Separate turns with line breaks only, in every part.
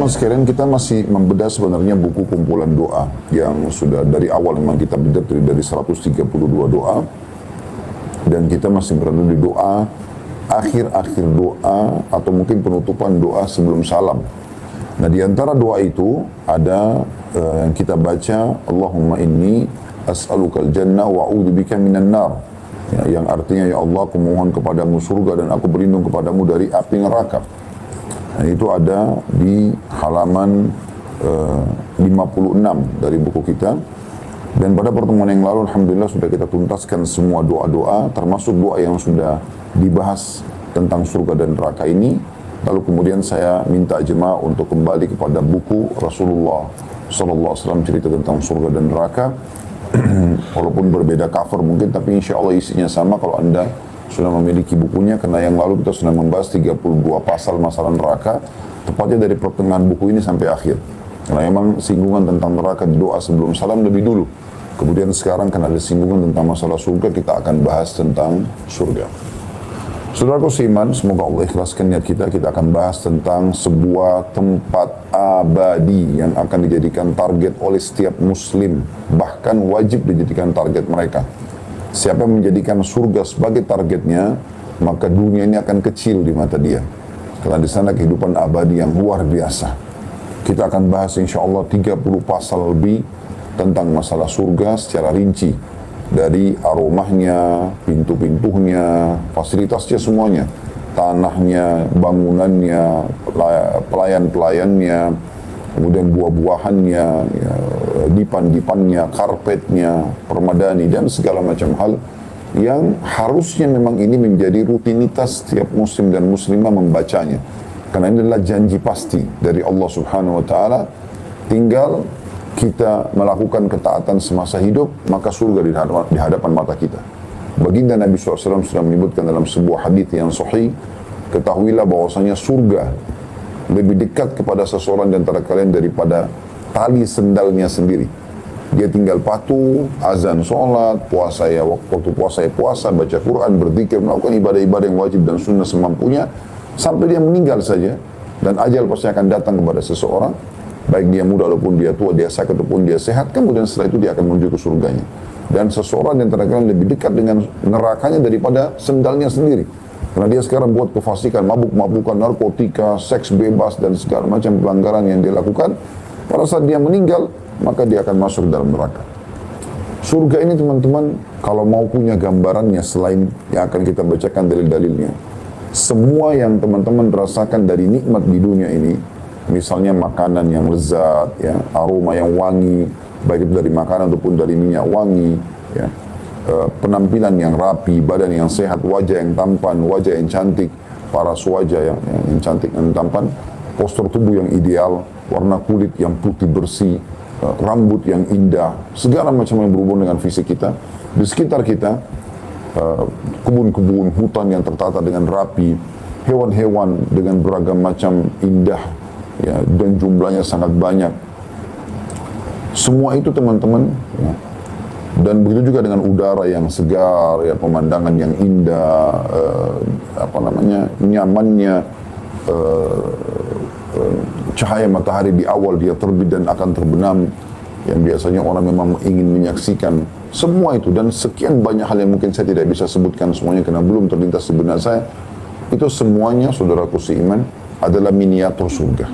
sekalian, kita masih membedah sebenarnya buku kumpulan doa yang sudah dari awal memang kita bedah dari 132 doa, dan kita masih berada di doa akhir-akhir doa atau mungkin penutupan doa sebelum salam. Nah, di antara doa itu ada yang kita baca, Allahumma inni as'alukal jannah wa a'udzubika minan nar. Ya, yang artinya, ya Allah, aku mohon kepadamu surga dan aku berlindung kepadamu dari api neraka. Nah, itu ada di halaman 56 dari buku kita. Dan pada pertemuan yang lalu, alhamdulillah, sudah kita tuntaskan semua doa-doa, termasuk doa yang sudah dibahas tentang surga dan neraka ini. Lalu kemudian saya minta jemaah untuk kembali kepada buku Rasulullah SAW cerita tentang surga dan neraka. Walaupun berbeda cover mungkin, tapi insya Allah isinya sama kalau Anda sudah memiliki bukunya, karena yang lalu kita sudah membahas 32 pasal masalah neraka, tepatnya dari pertengahan buku ini sampai akhir. Karena memang singgungan tentang neraka di doa sebelum salam lebih dulu. Kemudian sekarang karena ada singgungan tentang masalah surga, kita akan bahas tentang surga. Saudaraku seiman, semoga Allah ikhlaskan niat kita. Kita akan bahas tentang sebuah tempat abadi yang akan dijadikan target oleh setiap muslim, bahkan wajib dijadikan target mereka. Siapa yang menjadikan surga sebagai targetnya, maka dunia ini akan kecil di mata dia. Karena di sana kehidupan abadi yang luar biasa. Kita akan bahas insya Allah 30 pasal lebih tentang masalah surga secara rinci. Dari aromahnya, pintu-pintunya, fasilitasnya semuanya. Tanahnya, bangunannya, pelayan-pelayannya, kemudian buah-buahannya, ya, dipan-dipannya, karpetnya, permadani, dan segala macam hal yang harusnya memang ini menjadi rutinitas setiap muslim dan muslimah membacanya. Karena ini adalah janji pasti dari Allah Subhanahu wa Ta'ala. Tinggal kita melakukan ketaatan semasa hidup, maka surga di hadapan mata kita. Baginda Nabi SAW sudah menyebutkan dalam sebuah hadits yang sahih, ketahuilah bahwasanya surga lebih dekat kepada seseorang di antara kalian daripada tali sendalnya sendiri. Dia tinggal patuh, azan sholat, puasa ya waktu puasa ya puasa, baca Quran, berzikir, melakukan ibadah-ibadah yang wajib dan sunnah semampunya, sampai dia meninggal saja. Dan ajal pasti akan datang kepada seseorang, baik dia muda ataupun dia tua, dia sakit ataupun dia sehat, kemudian setelah itu dia akan menuju ke surganya. Dan seseorang yang terkadang lebih dekat dengan nerakanya daripada sendalnya sendiri. Karena dia sekarang buat kefasikan, mabuk-mabukan, narkotika, seks bebas, dan segala macam pelanggaran yang dia lakukan. Pada saat dia meninggal, maka dia akan masuk dalam neraka. Surga ini teman-teman, kalau mau punya gambarannya selain yang akan kita bacakan dalil-dalilnya, semua yang teman-teman rasakan dari nikmat di dunia ini, misalnya makanan yang lezat, ya, aroma yang wangi, baik itu dari makanan ataupun dari minyak wangi, ya, penampilan yang rapi, badan yang sehat, wajah yang tampan, wajah yang cantik, paras wajah yang cantik dan tampan, postur tubuh yang ideal, warna kulit yang putih bersih, rambut yang indah, segala macam yang berhubungan dengan fisik kita. Di sekitar kita, kebun-kebun, hutan yang tertata dengan rapi, hewan-hewan dengan beragam macam indah, ya, dan jumlahnya sangat banyak. Semua itu teman-teman, ya. Dan begitu juga dengan udara yang segar, ya, pemandangan yang indah, nyamannya, cahaya matahari di awal dia terbit dan akan terbenam, yang biasanya orang memang ingin menyaksikan semua itu, dan sekian banyak hal yang mungkin saya tidak bisa sebutkan semuanya karena belum terlintas di benak saya. Itu semuanya, saudaraku seiman, adalah miniatur surga.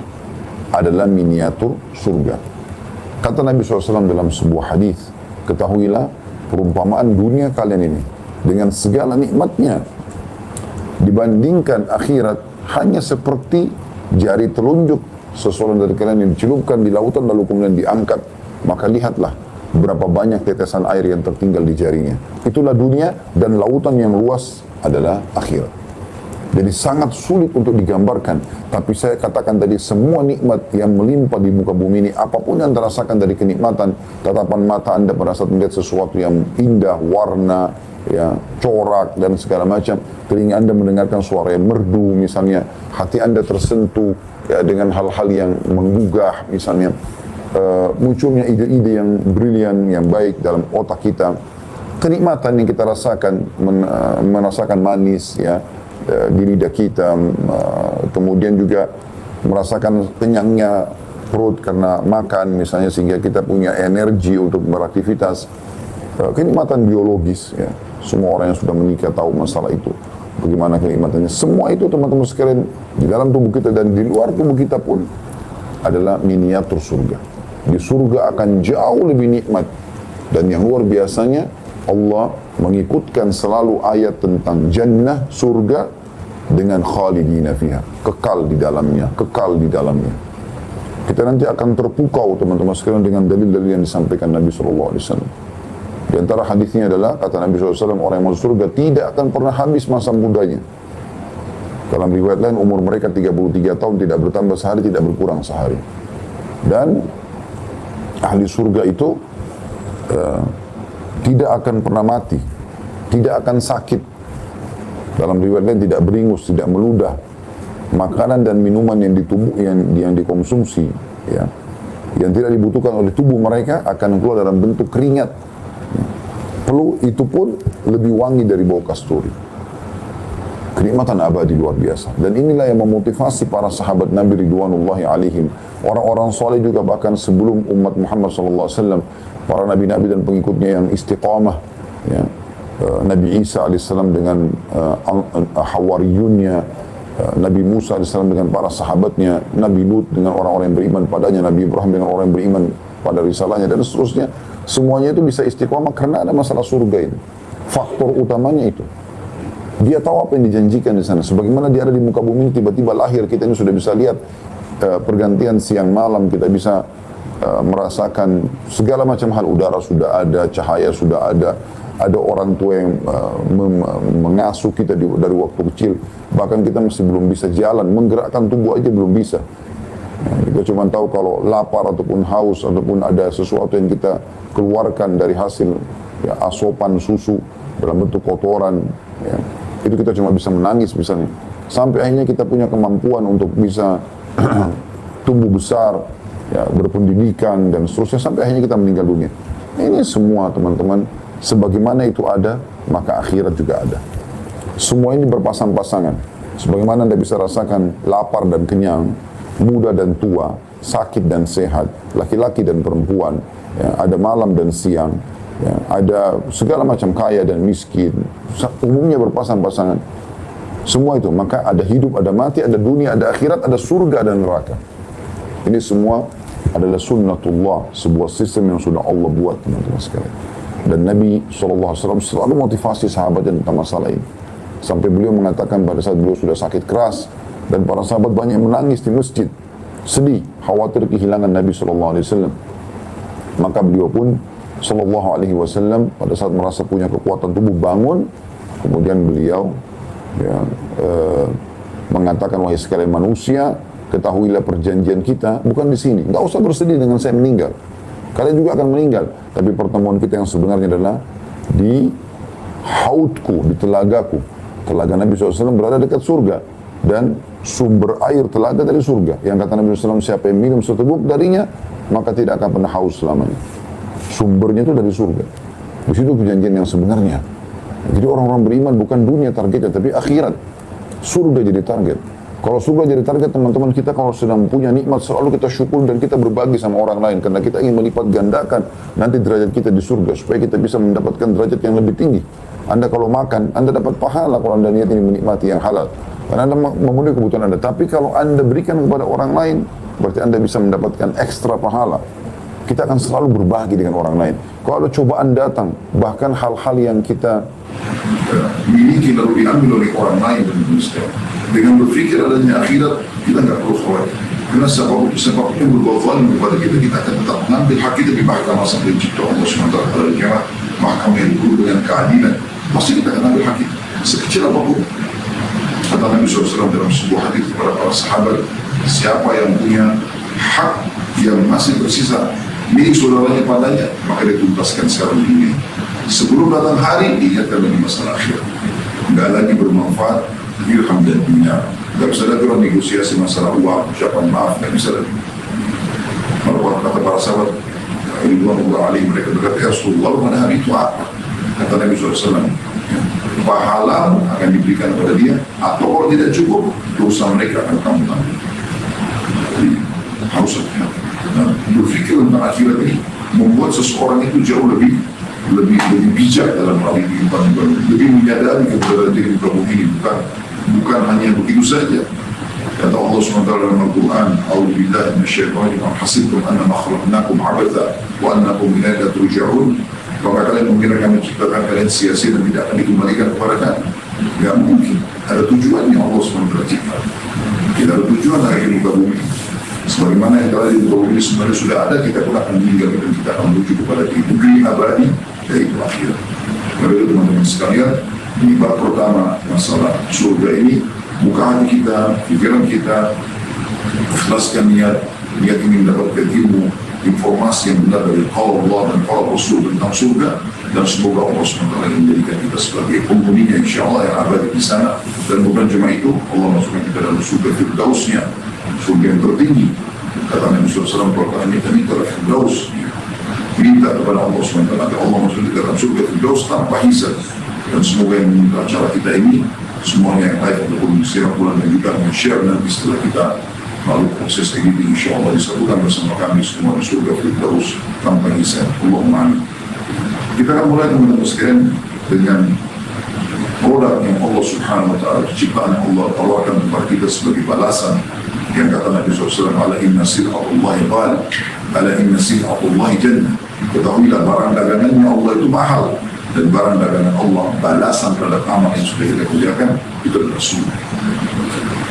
Adalah miniatur surga. Kata Nabi SAW dalam sebuah hadis, ketahuilah perumpamaan dunia kalian ini dengan segala nikmatnya dibandingkan akhirat hanya seperti jari telunjuk seseorang dari kalian yang dicelupkan di lautan lalu kemudian diangkat. Maka lihatlah berapa banyak tetesan air yang tertinggal di jarinya. Itulah dunia, dan lautan yang luas adalah akhirat. Jadi sangat sulit untuk digambarkan. Tapi saya katakan tadi, semua nikmat yang melimpah di muka bumi ini, apapun yang terasakan dari kenikmatan, tatapan mata Anda pada saat melihat sesuatu yang indah, warna, ya, corak, dan segala macam, telinga Anda mendengarkan suara yang merdu misalnya, hati Anda tersentuh, ya, dengan hal-hal yang menggugah misalnya, munculnya ide-ide yang brilian, yang baik dalam otak kita, kenikmatan yang kita rasakan, merasakan manis, ya, di lidah kita, kemudian juga merasakan kenyangnya perut karena makan misalnya, sehingga kita punya energi untuk beraktivitas. Kenikmatan biologis, ya. Semua orang yang sudah menikah tahu masalah itu. Bagaimana kenikmatannya. Semua itu teman-teman sekalian, di dalam tubuh kita dan di luar tubuh kita pun adalah miniatur surga. Di surga akan jauh lebih nikmat. Dan yang luar biasanya, Allah mengikutkan selalu ayat tentang jannah, surga, dengan khalidina fiha. Kekal di dalamnya, kekal di dalamnya. Kita nanti akan terpukau teman-teman sekalian dengan dalil-dalil yang disampaikan Nabi SAW. Di antara hadisnya adalah, kata Nabi SAW, orang yang masuk surga tidak akan pernah habis masa mudanya. Dalam riwayat lain, umur mereka 33 tahun, tidak bertambah sehari, tidak berkurang sehari. Dan ahli surga itu tidak akan pernah mati, tidak akan sakit. Dalam riwayat lain, tidak beringus, tidak meludah. Makanan dan minuman yang ditubuh, yang dikonsumsi, ya, yang tidak dibutuhkan oleh tubuh mereka akan keluar dalam bentuk keringat. Perlu itu pun lebih wangi dari bau kasturi. Kenikmatan abadi luar biasa. Dan inilah yang memotivasi para sahabat Nabi Ridwanullahi alaihim. Orang-orang soleh juga, bahkan sebelum umat Muhammad SAW, para nabi-nabi dan pengikutnya yang istiqamah, ya. Nabi Isa AS dengan Hawariyunnya, Nabi Musa AS dengan para sahabatnya, Nabi Lut dengan orang-orang yang beriman padanya, Nabi Ibrahim dengan orang yang beriman pada risalahnya, dan seterusnya. Semuanya itu bisa istiqamah karena ada masalah surga itu. Faktor utamanya itu. Dia tahu apa yang dijanjikan di sana. Sebagaimana dia ada di muka bumi, tiba-tiba lahir, kita ini sudah bisa lihat pergantian siang malam, kita bisa merasakan segala macam hal. Udara sudah ada, cahaya sudah ada orang tua yang mengasuh kita dari waktu kecil. Bahkan kita masih belum bisa jalan, menggerakkan tubuh aja belum bisa. Kita cuma tahu kalau lapar ataupun haus ataupun ada sesuatu yang kita keluarkan dari hasil, ya, asopan susu dalam bentuk kotoran, ya, itu kita cuma bisa menangis misalnya. Sampai akhirnya kita punya kemampuan untuk bisa tumbuh besar, ya, berpendidikan dan seterusnya, sampai akhirnya kita meninggal dunia. Ini semua teman-teman, sebagaimana itu ada, maka akhirat juga ada. Semua ini berpasang-pasangan. Sebagaimana Anda bisa rasakan lapar dan kenyang, muda dan tua, sakit dan sehat, laki-laki dan perempuan, ya, ada malam dan siang, ya, ada segala macam kaya dan miskin, umumnya berpasang-pasangan. Semua itu, maka ada hidup, ada mati, ada dunia, ada akhirat, ada surga dan neraka. Ini semua adalah sunnatullah, sebuah sistem yang sudah Allah buat, teman-teman sekalian. Dan Nabi SAW selalu motivasi sahabatnya tentang masalah ini. Sampai beliau mengatakan pada saat beliau sudah sakit keras, dan para sahabat banyak menangis di masjid, sedih, khawatir kehilangan Nabi SAW. Maka beliau pun SAW pada saat merasa punya kekuatan tubuh bangun, kemudian beliau, ya, mengatakan, wahai sekalian manusia, ketahuilah perjanjian kita bukan di sini. Nggak usah bersedih dengan saya meninggal. Kalian juga akan meninggal. Tapi pertemuan kita yang sebenarnya adalah di haudku, di telagaku. Telaga Nabi SAW berada dekat surga. Dan sumber air telaga dari surga. Yang kata Nabi SAW, siapa yang minum seteguk darinya, maka tidak akan pernah haus selamanya. Sumbernya itu dari surga. Di situ perjanjian yang sebenarnya. Jadi orang-orang beriman bukan dunia targetnya, tapi akhirat. Surga jadi target. Kalau surga jadi target, teman-teman, kita kalau sedang punya nikmat, selalu kita syukur dan kita berbagi sama orang lain. Karena kita ingin melipat gandakan nanti derajat kita di surga, supaya kita bisa mendapatkan derajat yang lebih tinggi. Anda kalau makan, Anda dapat pahala kalau Anda niat ini menikmati yang halal. Karena Anda memenuhi kebutuhan Anda. Tapi kalau Anda berikan kepada orang lain, berarti Anda bisa mendapatkan ekstra pahala. Kita akan selalu berbagi dengan orang lain. Kalau ada cobaan datang, bahkan hal-hal yang kita miliki lalu diambil oleh orang lain, dengan berpikir adanya akhirat, kita nggak perlu khawatir. Karena sebab itu berbuat zalim kepada kita, kita akan tetap mengambil hak kita di mahkamah sampai dicipta Allah SWT pada kiamat, mahkamah yang penuh dengan keadilan. Pasti kita akan ambil hak kita, sekecil apapun. Kata Nabi SAW dalam sebuah hadis kepada para sahabat, siapa yang punya hak yang masih bersisa milik saudaranya padanya, maka dia tuntaskan sekarang ini. Sebelum datang hari, diingatkan lagi masalah akhirat. Enggak lagi bermanfaat dirham dan dinar. Enggak bisa lagi orang negosiasi masalah uang, ucapan maaf, enggak bisa lagi. Malah kata para sahabat, Ridwanullah alaihim, mereka berkata, ya Rasulullah, pada hari itu apa? Kata Nabi SAW, pahala akan diberikan kepada dia, atau kalau tidak cukup, dosa mereka akan kamu tanggung. harus hati-hati. Nah, berpikir tentang akhirat ini membuat seseorang itu jauh lebih bijak dalam hal kehidupan, lebih menyadari keberadaan diri di kaum ini, bukan hanya begitu saja. Kata Allah SWT dalam Al-Quran, "A'udzubillahi minasyaitonir rajim, hasibtum annama khalaqnakum 'abatha wa annakum ilaina la turja'un." Maka kalian mengira kami ciptakan kalian sia-sia dan tidak akan dikembalikan kepada kami? Tidak mungkin. Ada tujuannya Allah SWT cipta. Kita ada tujuan dari muka bumi. Sebagaimana yang telah di muka bumi sebenarnya sudah ada, kita pun akan meninggal dan kita akan menuju kepada negeri abadi, yaitu akhirat. Maka itu teman-teman sekalian, ini bab pertama masalah surga ini. Buka hati kita, pikiran kita, ikhlaskan niat ingin mendapatkan ilmu, informasi yang benar dari Allah dan para Rasul tentang surga, dan semoga Allah SWT menjadikan kita sebagai penghuninya insyaAllah yang abadi di sana. Dan bukan cuma itu, Allah masukkan kita dalam surga Firdausnya, surga yang tertinggi. Kata Nabi SAW, kalau kalian minta dalam Firdaus, minta kepada Allah SWT, Allah masukkan kita dalam surga Firdaus tanpa hisab. Dan semoga yang meminta acara kita ini semuanya yang baik untuk berbicara pulang dan juga men-share nanti setelah kita lalu proses editing, insyaAllah disatukan bersama kami semua di surga Firdaus tanpa hisab. Allahumma amin. Kita akan mulai teman-teman sekalian dengan produk yang Allah Subhanahu wa ta'ala, ciptaan Allah tawarkan kepada kita sebagai balasan, yang kata Nabi SAW, "Ala inna sil'atullahi ghal, ala inna sil'atullahi jannah." Ketahuilah barang dagangannya Allah itu mahal, dan barang dagangan Allah, balasan terhadap amal yang sudah kita kerjakan, itu adalah surga.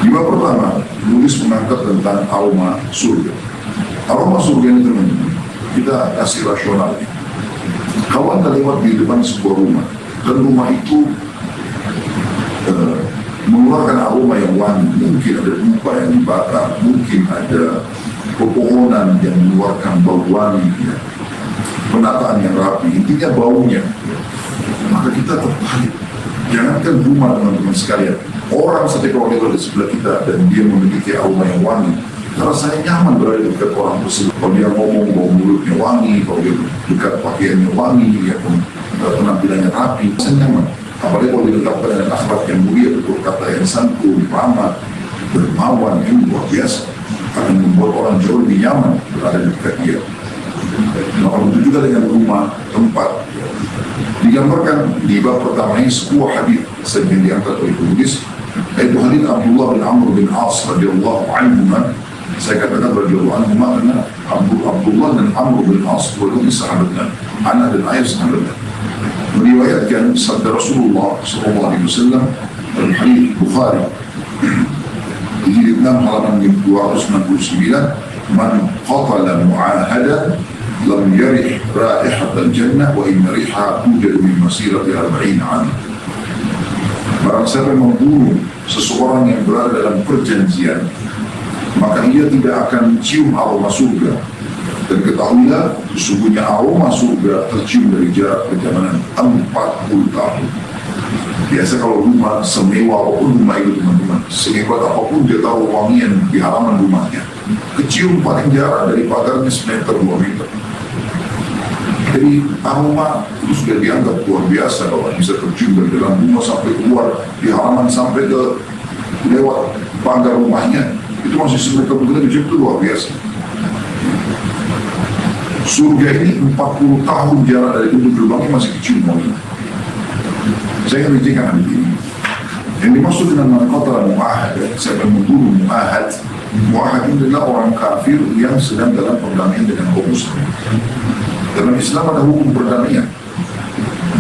Di bab pertama, penulis mengangkat tentang aroma surga. Aroma surga ini teman-teman, kita kasih rasional. Kalau Anda lewat di depan sebuah rumah, dan rumah itu mengeluarkan aroma yang wangi, mungkin ada dupa yang dibakar, mungkin ada pepohonan yang mengeluarkan bau wangi, ya, penataan yang rapi, intinya baunya, maka kita tertarik. Jangankan rumah teman-teman sekalian, orang saja kalau dia di sebelah kita dan dia memiliki aroma yang wangi, rasanya nyaman berada di dekat orang tersebut. Kalau dia ngomong, bau mulutnya wangi, kalau dia dekat pakaiannya wangi, ya, penampilannya rapi, rasanya nyaman. Apalagi kalau dilengkapkan dengan akhlak yang mulia, betul kata yang santun, ramah, dermawan, itu luar biasa, akan membuat orang jauh lebih nyaman berada di dekat dia. Nah, begitu juga dengan rumah, tempat. Digambarkan di bab pertama ini sebuah hadis yang diangkat oleh penulis, yaitu hadis Abdullah bin Amr bin As radhiyallahu anhu. Saya katakan radhiyallahu anhu karena Abdullah dan Amr bin As adalah sahabat Nabi, anak dan ayah sahabat Nabi. Meriwayatkan sabda Rasulullah SAW dalam hadis Bukhari di jilid 6 halaman 269, "Man qatala mu'ahada lam yarih raihatal jannah wa inna riha tujadu min masirati 40 'am." Barang siapa yang membunuh seseorang yang berada dalam perjanjian, maka ia tidak akan cium aroma surga. Dan ketahuilah, sesungguhnya aroma surga tercium dari jarak perjalanan 40 tahun. Biasa kalau rumah semewah apapun rumah itu teman-teman, sehebat apapun dia taruh wangian di halaman rumahnya, kecium paling jarak dari pagarnya semeter 2 meter. Jadi aroma itu sudah dianggap luar biasa kalau bisa tercium dari dalam rumah sampai keluar di halaman sampai ke lewat pagar rumahnya, itu masih semeter begitu, itu luar biasa. Surga ini 40 tahun jarak dari pintu gerbangnya masih kecil banget. Saya akan bincangkan hal ini. Yang dimaksud dengan man-qatala mu'ahad, siapa yang membunuh mu'ahad. Mu'ahad ini adalah orang kafir yang sedang dalam perdamaian dengan kaum muslim. Dalam Islam ada hukum perdamaian,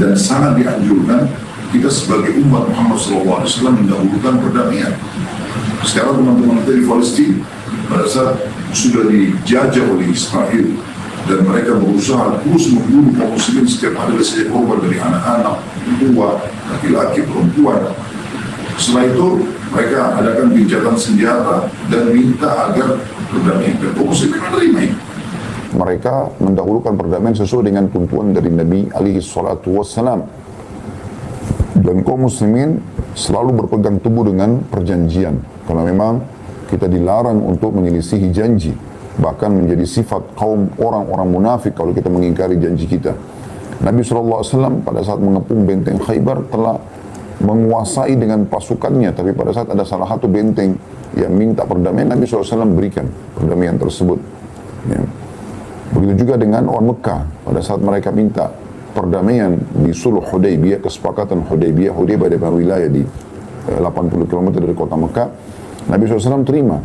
dan sangat dianjurkan kita sebagai umat Muhammad SAW mendahulukan perdamaian. Sekarang teman-teman kita di Palestina pada saat sudah dijajah oleh Israel, dan mereka berusaha terus membunuh kaum muslimin, setiap ada saja korban dari anak-anak, tua, laki-laki, perempuan. Setelah itu mereka adakan gencatan senjata dan minta agar perdamaian, dan kaum muslimin menerima itu. Mereka mendahulukan perdamaian sesuai dengan tuntunan dari Nabi alaihi salatu wassalam. Dan kaum muslimin selalu berpegang teguh dengan perjanjian, karena memang kita dilarang untuk menyelisihi janji. Bahkan menjadi sifat kaum orang-orang munafik kalau kita mengingkari janji kita. Nabi SAW pada saat mengepung benteng Khaybar telah menguasai dengan pasukannya, tapi pada saat ada salah satu benteng yang minta perdamaian, Nabi SAW berikan perdamaian tersebut. Ya. Begitu juga dengan orang Mekah, pada saat mereka minta perdamaian di Sulh Hudaybiyah, kesepakatan Hudaybiyah, Hudaybiyah adalah wilayah di 80 km dari kota Mekah, Nabi SAW terima.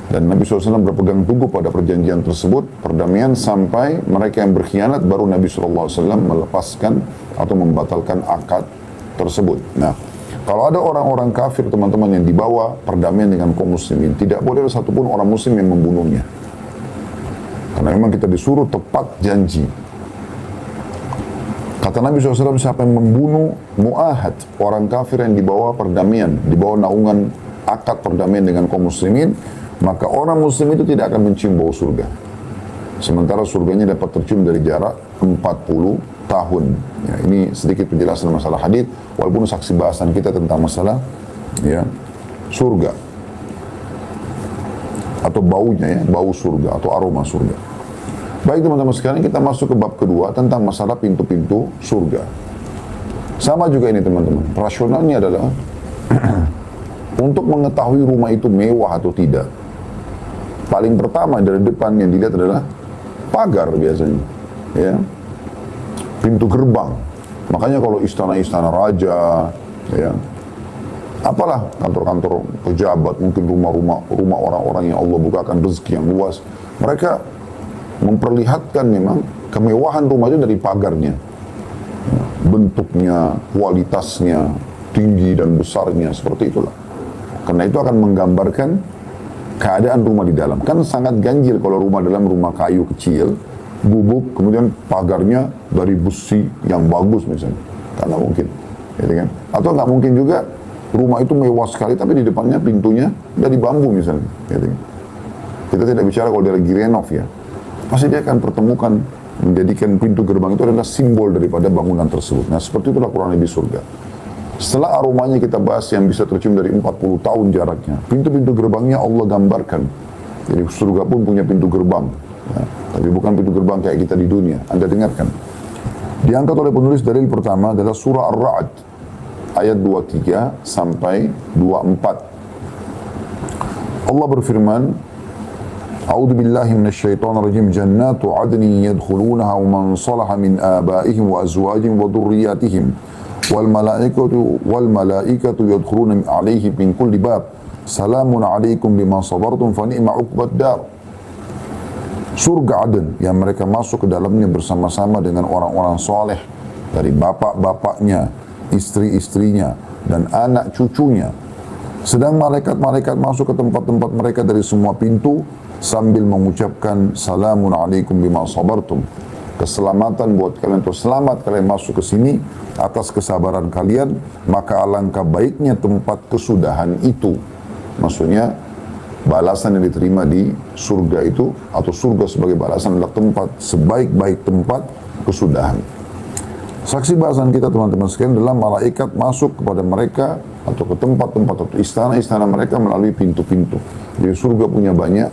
Dan Nabi SAW berpegang teguh pada perjanjian tersebut, perdamaian, sampai mereka yang berkhianat, baru Nabi SAW melepaskan atau membatalkan akad tersebut. Nah, kalau ada orang-orang kafir, teman-teman, yang dibawa perdamaian dengan kaum muslimin, tidak boleh ada satupun orang muslim yang membunuhnya. Karena memang kita disuruh tepat janji. Kata Nabi SAW, siapa yang membunuh mu'ahad, orang kafir yang dibawa perdamaian, dibawa naungan akad perdamaian dengan kaum muslimin, maka orang muslim itu tidak akan mencium bau surga. Sementara surganya dapat tercium dari jarak 40 tahun. Ya, ini sedikit penjelasan masalah hadis, walaupun saksi bahasan kita tentang masalah ya surga atau baunya, ya, bau surga atau aroma surga. Baik teman-teman sekalian, kita masuk ke bab kedua tentang masalah pintu-pintu surga. Sama juga ini teman-teman, rasionalnya adalah untuk mengetahui rumah itu mewah atau tidak, paling pertama dari depan yang dilihat adalah pagar biasanya, ya, pintu gerbang. Makanya kalau istana-istana raja, ya, apalah kantor-kantor pejabat, mungkin rumah orang-orang yang Allah bukakan rezeki yang luas, mereka memperlihatkan memang kemewahan rumah itu dari pagarnya, ya, bentuknya, kualitasnya, tinggi dan besarnya, seperti itulah. Karena itu akan menggambarkan keadaan rumah di dalam. Kan sangat ganjil kalau rumah dalam rumah kayu kecil, gubuk, kemudian pagarnya dari besi yang bagus misalnya. Karena mungkin, gitu kan? Atau nggak mungkin juga rumah itu mewah sekali, tapi di depannya pintunya dari bambu misalnya. Gitu kan? Kita tidak bicara kalau dia lagi renov ya. Pasti dia akan pertemukan, menjadikan pintu gerbang itu adalah simbol daripada bangunan tersebut. Nah, seperti itulah kurang lebih surga. Setelah aromanya kita bahas yang bisa tercium dari 40 tahun jaraknya, pintu-pintu gerbangnya Allah gambarkan. Jadi surga pun punya pintu gerbang, ya, tapi bukan pintu gerbang kayak kita di dunia. Anda dengarkan. Diangkat oleh penulis dalil pertama adalah surah Ar-Ra'd ayat 23 sampai 24. Allah berfirman, A'udzu billahi minasyaitonir rajim, jannatu 'adnin yadkhulunaha wa man salaha min abaihim wa azwajihim wa dhurriyyatihim wal malaikatu yadkhuluna alaihim min kulli bab salamun alaikum bima sabartum fa ni'ma 'uqbad dar. Surga Aden yang mereka masuk ke dalamnya bersama-sama dengan orang-orang soleh dari bapak-bapaknya, istri-istrinya, dan anak cucunya. Sedang malaikat-malaikat masuk ke tempat-tempat mereka dari semua pintu sambil mengucapkan salamun alaikum bima sabartum. Keselamatan buat kalian, atau selamat kalian masuk ke sini atas kesabaran kalian, maka alangkah baiknya tempat kesudahan itu. Maksudnya balasan yang diterima di surga itu, atau surga sebagai balasan adalah tempat, sebaik-baik tempat kesudahan. Saksi bahasan kita teman-teman sekalian adalah malaikat masuk kepada mereka atau ke tempat-tempat atau istana-istana mereka melalui pintu-pintu. Jadi surga punya banyak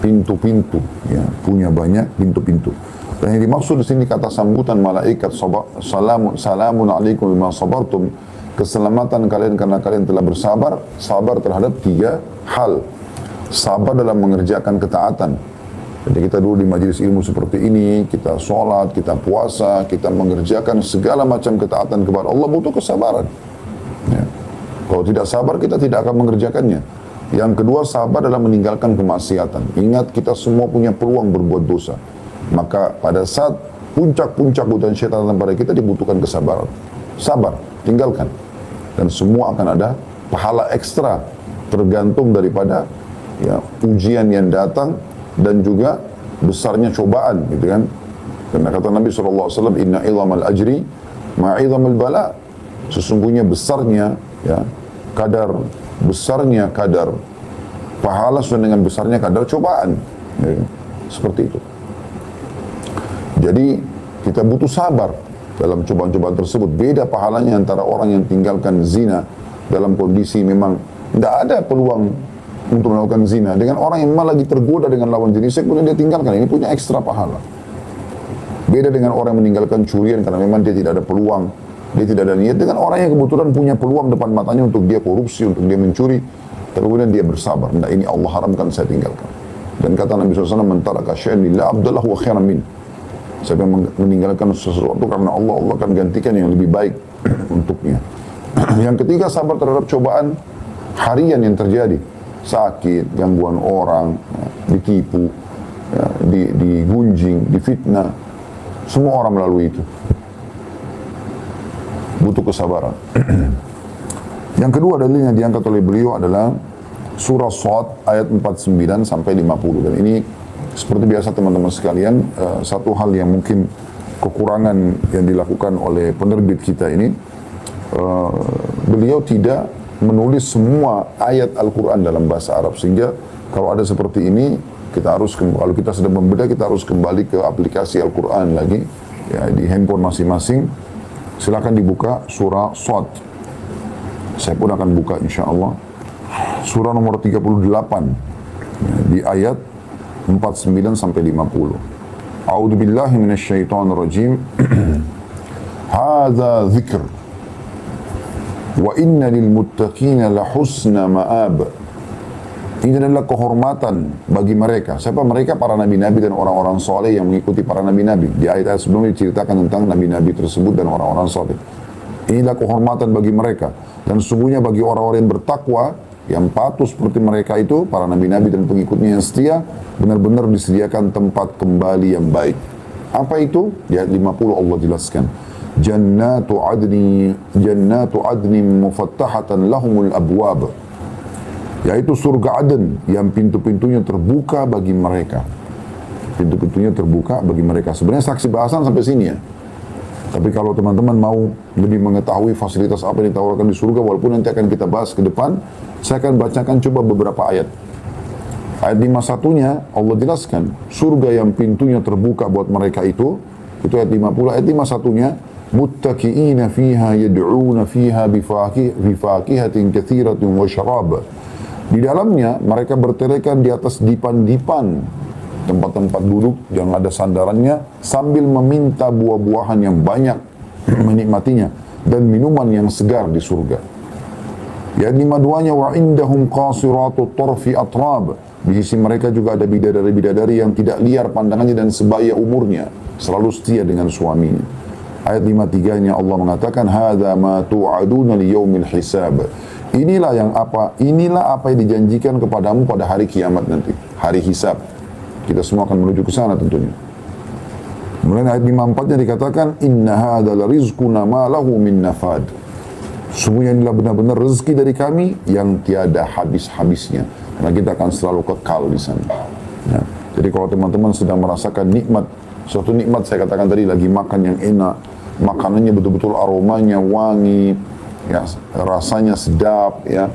pintu-pintu, ya, punya banyak pintu-pintu. Dan yang dimaksud di sini kata sambutan malaikat salamun alaikum bima sabartum, keselamatan kalian karena kalian telah bersabar, sabar terhadap 3 hal. Sabar dalam mengerjakan ketaatan. Jadi kita dulu di majelis ilmu seperti ini, kita sholat, kita puasa, kita mengerjakan segala macam ketaatan kepada Allah, butuh kesabaran. Ya. Kalau tidak sabar, kita tidak akan mengerjakannya. Yang kedua, sabar dalam meninggalkan kemaksiatan. Ingat, kita semua punya peluang berbuat dosa. Maka pada saat puncak-puncak godaan syaitan pada kita dibutuhkan kesabaran. Sabar, tinggalkan. Dan semua akan ada pahala ekstra, tergantung daripada ya, ujian yang datang dan juga besarnya cobaan, gitu kan. Karena kata Nabi SAW, inna idhamal ajri ma'idhamal bala. Sesungguhnya besarnya, ya, besarnya kadar pahala sesuai dengan besarnya kadar cobaan, ya, seperti itu. Jadi kita butuh sabar dalam cobaan-cobaan tersebut. Beda pahalanya antara orang yang tinggalkan zina dalam kondisi memang tidak ada peluang untuk melakukan zina, dengan orang yang malah lagi tergoda dengan lawan jenisnya kemudian dia tinggalkan. Ini punya ekstra pahala. Beda dengan orang yang meninggalkan curian karena memang dia tidak ada peluang, dia tidak ada niat, dengan orang yang kebetulan punya peluang depan matanya untuk dia korupsi, untuk dia mencuri, Tapi kemudian dia bersabar. Nah, ini Allah haramkan, saya tinggalkan. Dan kata Nabi SAW, "Man taraka syai'an lillah abdallahu wa khairan min." Siapa yang meninggalkan sesuatu karena Allah, Allah akan gantikan yang lebih baik untuknya. Yang ketiga, sabar terhadap cobaan harian yang terjadi. Sakit, gangguan orang, ditipu, digunjing, difitnah. Semua orang melalui itu. Butuh kesabaran. Yang kedua dalil yang diangkat oleh beliau adalah surah Shad ayat 49 sampai 50. Dan ini seperti biasa teman-teman sekalian, satu hal yang mungkin kekurangan yang dilakukan oleh penerbit kita ini, beliau tidak menulis semua ayat Al-Quran dalam bahasa Arab, sehingga kalau ada seperti ini kita harus, kalau kita sedang membedah, kita harus kembali ke aplikasi Al-Quran lagi ya, di handphone masing-masing. Silakan dibuka surah Shad. Saya pun akan buka insya Allah surah nomor 38 ya, di ayat 49 sampai 50. A'udzu billahi minasyaitonir rajim. Hadza dzikr wa inna lil muttaqina la husna ma'ab. Ini adalah kehormatan bagi mereka. Siapa mereka? Para nabi-nabi dan orang-orang soleh yang mengikuti para nabi-nabi. Di ayat-ayat sebelumnya diceritakan tentang nabi-nabi tersebut dan orang-orang soleh. Inilah kehormatan bagi mereka. Dan sesungguhnya bagi orang-orang yang bertakwa, yang patuh seperti mereka itu, para nabi-nabi dan pengikutnya yang setia, benar-benar disediakan tempat kembali yang baik. Apa itu? Di ayat 50 Allah jelaskan. Jannatu adni mufattahatan lahumul abwab. Yaitu surga Aden yang pintu-pintunya terbuka bagi mereka. Pintu-pintunya terbuka bagi mereka. Sebenarnya saksi bahasan sampai sini ya. Tapi kalau teman-teman mau lebih mengetahui fasilitas apa yang ditawarkan di surga, walaupun nanti akan kita bahas ke depan, saya akan bacakan coba beberapa ayat. Ayat 51-nya Allah jelaskan, surga yang pintunya terbuka buat mereka itu ayat 50, ayat 51-nya, muttaqiina fiha yad'una fiha bifaqihatin katsiratin wa syarab. Di dalamnya mereka bertelekan di atas dipan-dipan, tempat-tempat duduk yang ada sandarannya, sambil meminta buah-buahan yang banyak, menikmatinya, dan minuman yang segar di surga. Ayat 52-nya, wa indahum qasiratut tarfi atrab. Di sisi mereka juga ada bidadari-bidadari yang tidak liar pandangannya dan sebaya umurnya, selalu setia dengan suaminya. Ayat 53-nya Allah mengatakan, hadza ma tu'aduna liyaumil hisab. Inilah apa yang dijanjikan kepadamu pada hari kiamat nanti, hari hisab. Kita semua akan menuju ke sana tentunya. Kemudian ayat 54-nya dikatakan, inna hadza la rizquna ma lahu min nafad. Sungguhnya inilah benar-benar rezeki dari kami yang tiada habis-habisnya. Karena kita akan selalu kekal di sana. Ya. Jadi kalau teman-teman sedang merasakan nikmat, suatu nikmat saya katakan tadi, lagi makan yang enak, makanannya betul-betul aromanya wangi, ya, rasanya sedap, ya,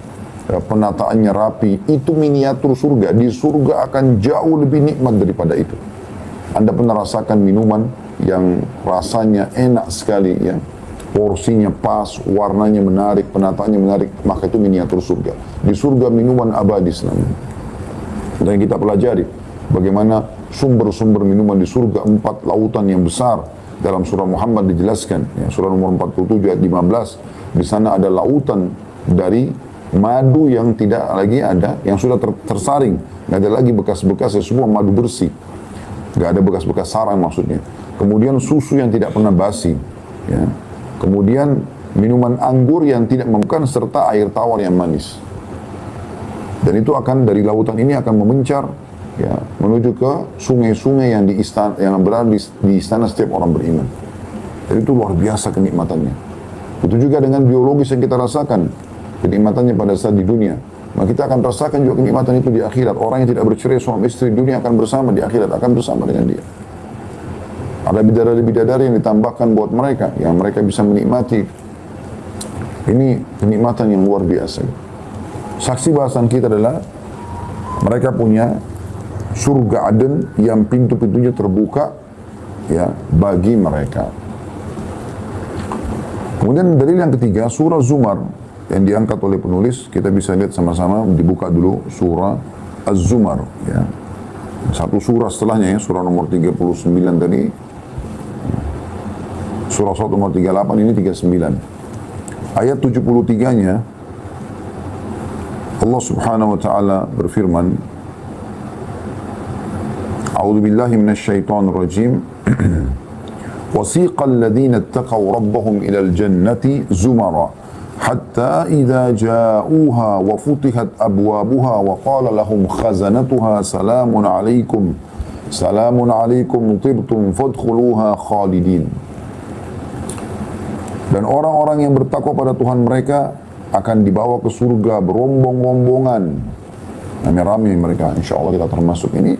penataannya rapi, itu miniatur surga. Di surga akan jauh lebih nikmat daripada itu. Anda pernah rasakan minuman yang rasanya enak sekali, ya, porsinya pas, warnanya menarik, penataannya menarik, maka itu miniatur surga. Di surga minuman abadi selamanya. Dan kita pelajari bagaimana sumber-sumber minuman di surga, 4 lautan yang besar. Dalam surah Muhammad dijelaskan, ya, surah nomor 47 ayat 15, di sana ada lautan dari madu yang tidak lagi ada, yang sudah tersaring, nggak ada lagi bekas-bekas, semua madu bersih, nggak ada bekas-bekas sarang maksudnya. Kemudian susu yang tidak pernah basi, ya. Kemudian minuman anggur yang tidak membukan, serta air tawar yang manis. Dan itu akan dari lautan ini akan memencar, ya, menuju ke sungai-sungai yang di istana, yang berada di istana setiap orang beriman. Jadi itu luar biasa kenikmatannya. Itu juga dengan biologis yang kita rasakan, kenikmatannya pada saat di dunia. Maka kita akan rasakan juga kenikmatan itu di akhirat. Orang yang tidak bercerai suami istri di dunia akan bersama, di akhirat akan bersama dengan dia. Ada bidadari-bidadari yang ditambahkan buat mereka, yang mereka bisa menikmati. Ini kenikmatan yang luar biasa. Saksi bahasan kita adalah mereka punya surga Aden yang pintu-pintunya terbuka, ya, bagi mereka. Kemudian dalil yang ketiga, surah Zumar yang diangkat oleh penulis, kita bisa lihat sama-sama, dibuka dulu surah Az-Zumar, ya. Satu surah setelahnya, ya, surah nomor 39 tadi. Surah 1 nomor 38, ini 39. Ayat 73-nya Allah Subhanahu wa taala berfirman, A'udzu billahi minasyaitonir rajim. Wasiqal ladzina ittaqaw rabbahum ilal jannati zumara hatta idza ja'uha wa futihat abwabuha wa qala lahum khazanatuha salamun alaikum tibtum fadkhuluha khalidin. Dan orang-orang yang bertakwa pada Tuhan mereka akan dibawa ke surga berombong-rombongan. Rame-rame mereka, insya Allah kita termasuk ini.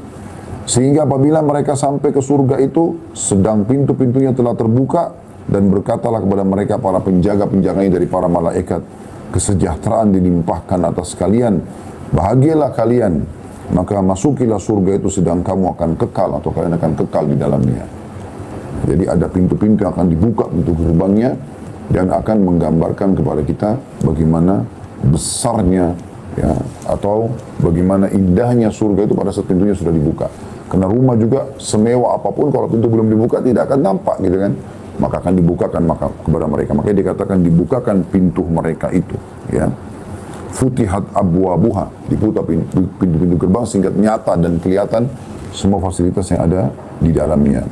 Sehingga apabila mereka sampai ke surga itu, sedang pintu-pintunya telah terbuka, dan berkatalah kepada mereka para penjaga-penjaganya dari para malaikat, kesejahteraan dilimpahkan atas kalian, bahagialah kalian, maka masukilah surga itu sedang kamu akan kekal atau kalian akan kekal di dalamnya. Jadi ada pintu-pintu yang akan dibuka, pintu gerbangnya, dan akan menggambarkan kepada kita bagaimana besarnya ya, atau bagaimana indahnya surga itu pada saat pintunya sudah dibuka. Karena rumah juga semewah apapun kalau pintu belum dibuka tidak akan nampak gitu kan. Maka akan dibukakan maka kepada mereka. Makanya dikatakan dibukakan pintu mereka itu ya. Futihat abwabuha, dibuka pintu-pintu gerbang sehingga nyata dan kelihatan semua fasilitas yang ada di dalamnya.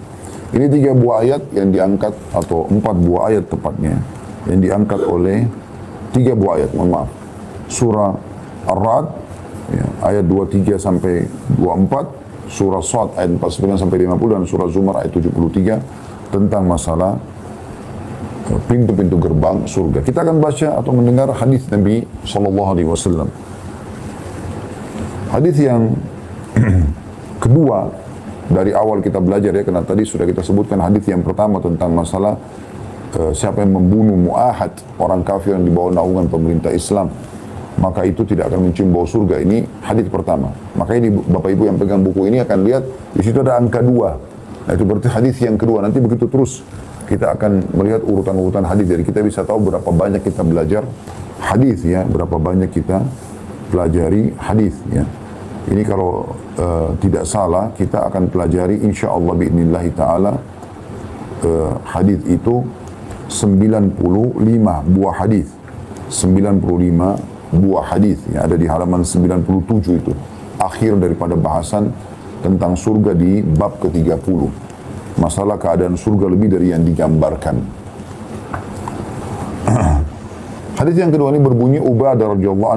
Ini 3 buah ayat yang diangkat, atau 4 buah ayat tepatnya, yang diangkat oleh 3 buah ayat, mohon maaf. Surah Ar-Ra'd, ya, ayat 23 sampai 24, surah Shad ayat 49 sampai 50, dan surah Zumar ayat 73, tentang masalah pintu-pintu gerbang surga. Kita akan baca atau mendengar hadis Nabi SAW. Hadis yang kedua, dari awal kita belajar ya, karena tadi sudah kita sebutkan hadis yang pertama tentang masalah siapa yang membunuh mu'ahad, orang kafir yang di bawah naungan pemerintah Islam, maka itu tidak akan mencium bau surga. Ini hadis pertama. Makanya Bapak Ibu yang pegang buku ini akan lihat di situ ada angka 2. Nah, itu berarti hadis yang kedua. Nanti begitu terus kita akan melihat urutan-urutan hadis, jadi kita bisa tahu berapa banyak kita belajar hadis ya, berapa banyak kita pelajari hadis ya. Ini kalau tidak salah kita akan pelajari insyaallah biidznillah taala hadis itu 95 buah hadis. 95 buah hadis yang ada di halaman 97 itu. Akhir daripada bahasan tentang surga di bab ke-30. Masalah keadaan surga lebih dari yang digambarkan. Hadis yang kedua ini berbunyi, Ubadah radhiyallahu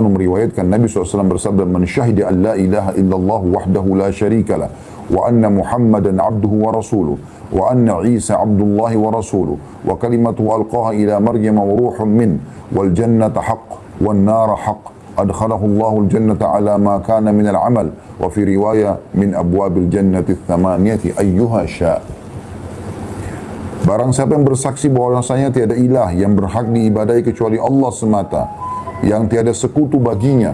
anhu meriwayatkan Nabi SAW bersabda, "Man syahida an la ilaha illallah wahdahu la syarika lah, wa anna Muhammadan abduhu wa rasuluh, wa anna Isa abdullahi wa rasuluh, wa kalimatuhu alqaha ila Maryam wa ruhun min, wal jannata haqq, wal nara haqq, adkhalahu Allahul jannata ala ma kana min al-amal, wa fi riwayah min abwabil jannati thamaniyati ayyuha sya'." Barang siapa yang bersaksi bahwasanya tiada ilah yang berhak diibadahi kecuali Allah semata, yang tiada sekutu baginya,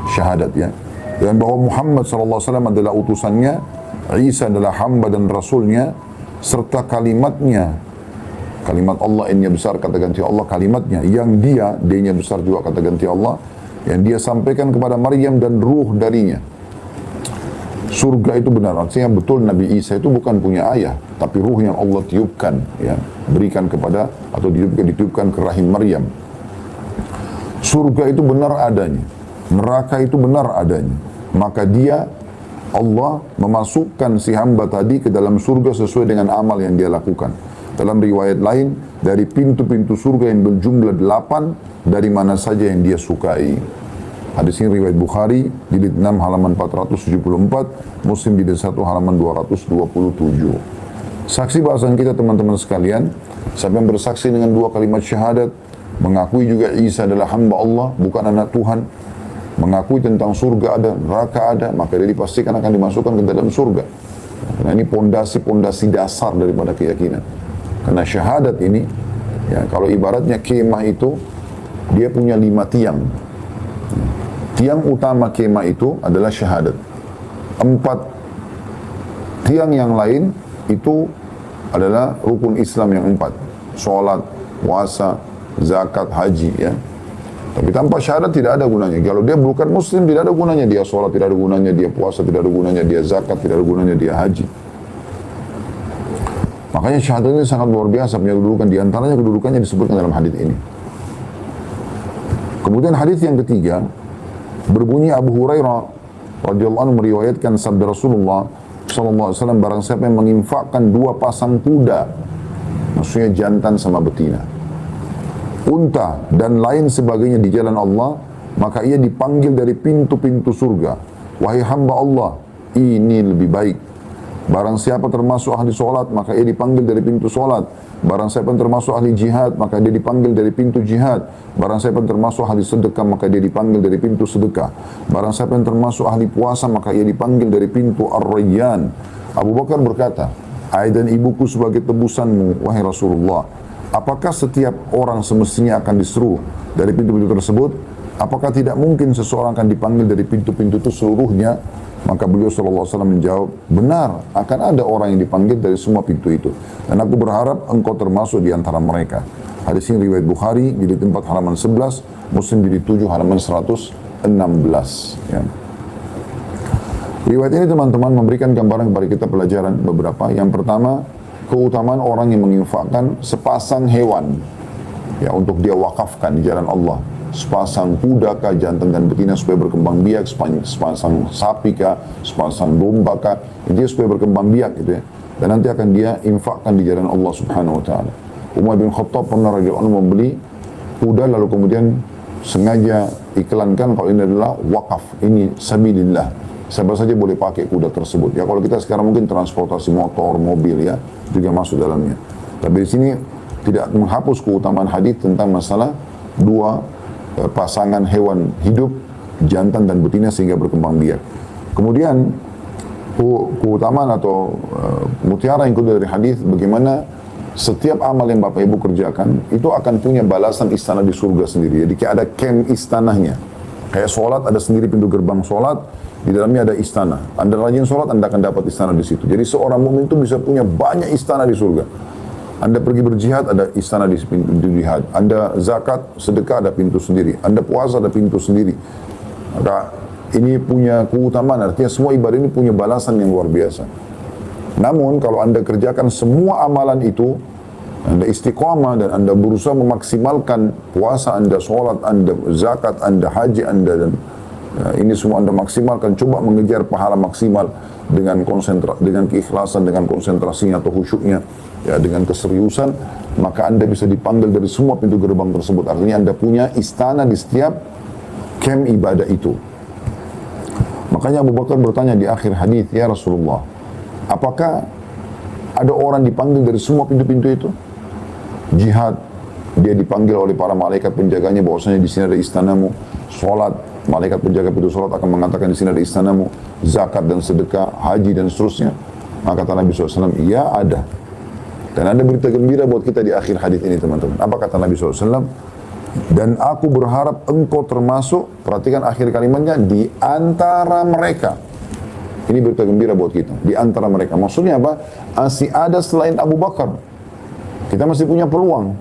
syahadat ya, dan bahwa Muhammad SAW adalah utusannya, Isa adalah hamba dan rasulnya, serta kalimatnya, kalimat Allah innya besar kata ganti Allah, kalimatnya yang dia-nya besar juga kata ganti Allah, yang dia sampaikan kepada Maryam dan ruh darinya. Surga itu benar, artinya betul Nabi Isa itu bukan punya ayah, tapi ruh yang Allah tiupkan ya, berikan kepada atau ditiupkan ke rahim Maryam. Surga itu benar adanya, neraka itu benar adanya. Maka dia, Allah memasukkan si hamba tadi ke dalam surga sesuai dengan amal yang dia lakukan. Dalam riwayat lain, dari pintu-pintu surga yang berjumlah 8, dari mana saja yang dia sukai. Hadis ini riwayat Bukhari, jilid 6 halaman 474, Muslim jilid 1 halaman 227. Saksi bahasan kita teman-teman sekalian, siapa yang bersaksi dengan 2 kalimat syahadat, mengakui juga Isa adalah hamba Allah, bukan anak Tuhan, mengakui tentang surga ada, neraka ada, maka dia dipastikan akan dimasukkan ke dalam surga. Karena ini pondasi-pondasi dasar daripada keyakinan. Karena syahadat ini, ya, kalau ibaratnya kemah itu, dia punya 5 tiang. Tiang utama kemah itu adalah syahadat. 4 tiang yang lain itu adalah rukun Islam yang 4. Sholat, puasa, zakat, haji ya. Tapi tanpa syahadat tidak ada gunanya. Kalau dia bukan muslim tidak ada gunanya dia sholat, tidak ada gunanya dia puasa, tidak ada gunanya dia zakat, tidak ada gunanya dia haji. Makanya syahadat ini sangat luar biasa punya kedudukan. Di antaranya kedudukannya disebutkan dalam hadis ini. Kemudian hadis yang ketiga berbunyi Abu Hurairah radhiyallahu anhu meriwayatkan sabda Rasulullah sallallahu alaihi wasallam, barang siapa yang menginfakkan 2 pasang kuda, maksudnya jantan sama betina, unta dan lain sebagainya di jalan Allah, maka ia dipanggil dari pintu-pintu surga. Wahai hamba Allah, ini lebih baik. Barang siapa termasuk ahli solat, maka ia dipanggil dari pintu solat. Barang siapa yang termasuk ahli jihad, maka dia dipanggil dari pintu jihad. Barang siapa yang termasuk ahli sedekah, maka dia dipanggil dari pintu sedekah. Barang siapa yang termasuk ahli puasa, maka ia dipanggil dari pintu Ar-Rayyan. Abu Bakar berkata, ayah dan ibuku sebagai tebusanmu, wahai Rasulullah. Apakah setiap orang semestinya akan diseru dari pintu-pintu tersebut? Apakah tidak mungkin seseorang akan dipanggil dari pintu-pintu itu seluruhnya? Maka beliau SAW menjawab, benar, akan ada orang yang dipanggil dari semua pintu itu. Dan aku berharap engkau termasuk di antara mereka. Hadis ini riwayat Bukhari, jilid 4 halaman 11, Muslim jilid 7 halaman 116. Ya. Riwayat ini teman-teman memberikan gambaran kepada kita pelajaran beberapa. Yang pertama, keutamaan orang yang menginfakkan sepasang hewan ya untuk dia wakafkan di jalan Allah. Sepasang kuda kah, jantan dan betina supaya berkembang biak, sepasang sapi kah, sepasang domba kah, dia supaya berkembang biak gitu ya. Dan nanti akan dia infakkan di jalan Allah Subhanahu wa taala. Umar bin Khattab pernah radhiyallahu anhu membeli kuda lalu kemudian sengaja iklankan kalau ini adalah wakaf, ini sabilillah. Siapa saja boleh pakai kuda tersebut. Ya kalau kita sekarang mungkin transportasi motor, mobil ya juga masuk dalamnya. Tapi di sini tidak menghapus keutamaan hadis tentang masalah 2 pasangan hewan hidup, jantan dan betina sehingga berkembang biak. Kemudian keutamaan atau mutiara yang kedua dari hadis, bagaimana setiap amal yang Bapak Ibu kerjakan itu akan punya balasan istana di surga sendiri. Jadi kayak ada camp istanahnya. Kayak sholat ada sendiri pintu gerbang sholat, di dalamnya ada istana. Anda rajin sholat, Anda akan dapat istana di situ. Jadi seorang mukmin itu bisa punya banyak istana di surga. Anda pergi berjihad, ada istana di pintu jihad. Anda zakat, sedekah, ada pintu sendiri. Anda puasa, ada pintu sendiri. Maka ini punya keutamaan, artinya semua ibadah ini punya balasan yang luar biasa. Namun kalau Anda kerjakan semua amalan itu, Anda istiqamah dan Anda berusaha memaksimalkan puasa Anda, sholat Anda, zakat Anda, haji Anda, dan ini semua Anda maksimalkan, coba mengejar pahala maksimal dengan dengan keikhlasan, dengan konsentrasinya atau khusyuknya, ya dengan keseriusan, maka Anda bisa dipanggil dari semua pintu gerbang tersebut. Artinya Anda punya istana di setiap camp ibadah itu. Makanya Abu Bakar bertanya di akhir hadis, ya Rasulullah, apakah ada orang dipanggil dari semua pintu-pintu itu? Jihad, dia dipanggil oleh para malaikat penjaganya bahwasanya di sini ada istanamu. Sholat, malaikat penjaga pintu sholat akan mengatakan di sini ada istanamu. Zakat dan sedekah, haji dan seterusnya. Maka kata Nabi SAW, iya ada. Dan ada berita gembira buat kita di akhir hadis ini teman-teman. Apa kata Nabi SAW? Dan aku berharap engkau termasuk, perhatikan akhir kalimatnya, di antara mereka. Ini berita gembira buat kita, di antara mereka. Maksudnya apa? Masih ada selain Abu Bakar. Kita masih punya peluang.